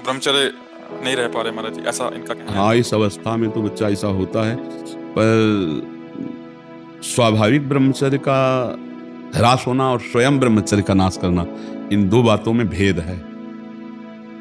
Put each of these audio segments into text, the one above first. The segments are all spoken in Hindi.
ब्रह्मचर्य नहीं रह पा रहे महाराज जी, ऐसा इनका कहना है। हाँ, इस अवस्था में तो बच्चा ऐसा होता है, पर स्वाभाविक ब्रह्मचर्य का ह्रास होना और स्वयं ब्रह्मचर्य का नाश करना, इन दो बातों में भेद है।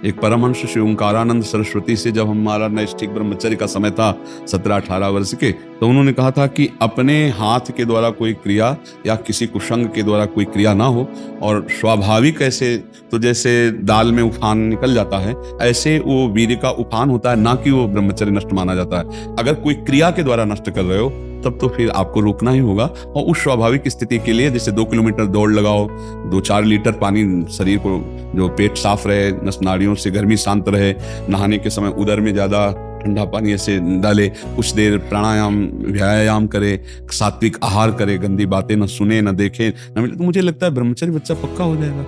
एक परमहंस श्री ओंकारानंद सरस्वती से जब हमारा नैष्ठिक ब्रह्मचर्य का समय था 17-18 वर्ष के, तो उन्होंने कहा था कि अपने हाथ के द्वारा कोई क्रिया या किसी कुसंग के द्वारा कोई क्रिया ना हो, और स्वाभाविक ऐसे तो जैसे दाल में उफान निकल जाता है, ऐसे वो वीर्य का उफान होता है, ना कि वो ब्रह्मचर्य नष्ट माना जाता है। अगर कोई क्रिया के द्वारा नष्ट कर रहे हो तब तो फिर आपको रोकना ही होगा, और उस स्वाभाविक स्थिति के लिए जैसे 2 किलोमीटर दौड़ लगाओ, 2-4 लीटर पानी शरीर को, जो पेट साफ रहे, नस नाड़ियों से गर्मी शांत रहे, नहाने के समय उदर में ज्यादा ठंडा पानी ऐसे डाले, कुछ देर प्राणायाम व्यायाम करे, सात्विक आहार करे, गंदी बातें न सुने न देखे न मिले, तो मुझे लगता है ब्रह्मचर्य बच्चा पक्का हो जाएगा।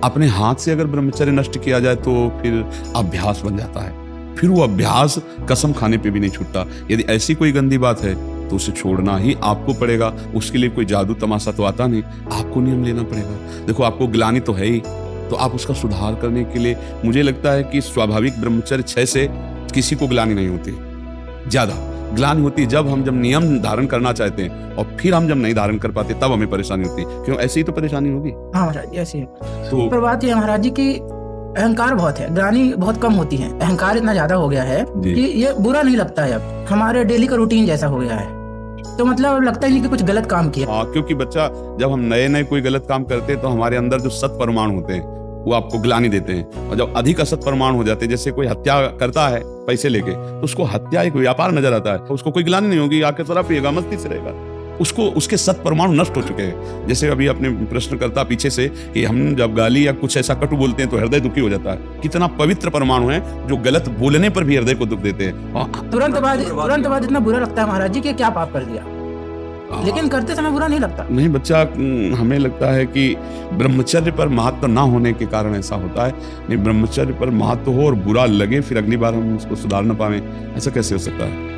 अपने हाथ से अगर ब्रह्मचर्य नष्ट किया जाए तो फिर अभ्यास बन जाता है, फिर वो अभ्यास कसम खाने पे भी नहीं छूटता। यदि ऐसी कोई गंदी बात है तो उसे छोड़ना ही आपको पड़ेगा। उसके लिए कोई जादू तमाशा तो आता नहीं, आपको नियम लेना पड़ेगा। देखो, आपको ग्लानि तो है ही, तो आप उसका सुधार करने के लिए, मुझे लगता है कि स्वाभाविक ब्रह्मचर्य 6 से किसी को ग्लानि नहीं होती। ज्यादा ग्लानि होती जब नियम धारण करना चाहते हैं और फिर हम जब नहीं धारण कर पाते, तब हमें परेशानी होती है। क्यों? ऐसी ही तो परेशानी होगी। हाँ महाराज जी, ऐसी है। तो पर बात ये महाराज जी की अहंकार बहुत है, ग्लानि बहुत कम होती है। अहंकार इतना ज्यादा हो गया है कि ये बुरा नहीं लगता है, अब हमारे डेली का रूटीन जैसा हो गया है, तो मतलब लगता ही नहीं कि कुछ गलत काम किया। हाँ, क्योंकि बच्चा जब हम नए कोई गलत काम करते हैं तो हमारे अंदर जो सत परमाणु होते हैं वो आपको ग्लानि देते हैं, और जब अधिक असत परमाणु हो जाते हैं, जैसे कोई हत्या करता है पैसे लेके, तो उसको हत्या एक व्यापार नजर आता है, उसको कोई ग्लानि नहीं होगी, आके तरह पिएगा, मस्ती से रहेगा, उसको उसके सत परमाणु नष्ट हो चुके हैं। जैसे अभी अपने प्रश्न करता पीछे से कि हम जब गाली या कुछ ऐसा कटु बोलते हैं तो हृदय दुखी हो जाता है। कितना पवित्र परमाणु है जो गलत बोलने पर भी हृदय को दुख देते हैं। तुरंत बाद इतना बुरा लगता है महाराज जी कि क्या पाप कर दिया, लेकिन करते समय बुरा नहीं लगता। नहीं बच्चा, हमें लगता है कि ब्रह्मचर्य पर महत्व ना होने के कारण ऐसा होता है। नहीं, ब्रह्मचर्य पर महत्व हो और बुरा लगे, फिर अगली बार हम उसको सुधार ना पाए, ऐसा कैसे हो सकता है?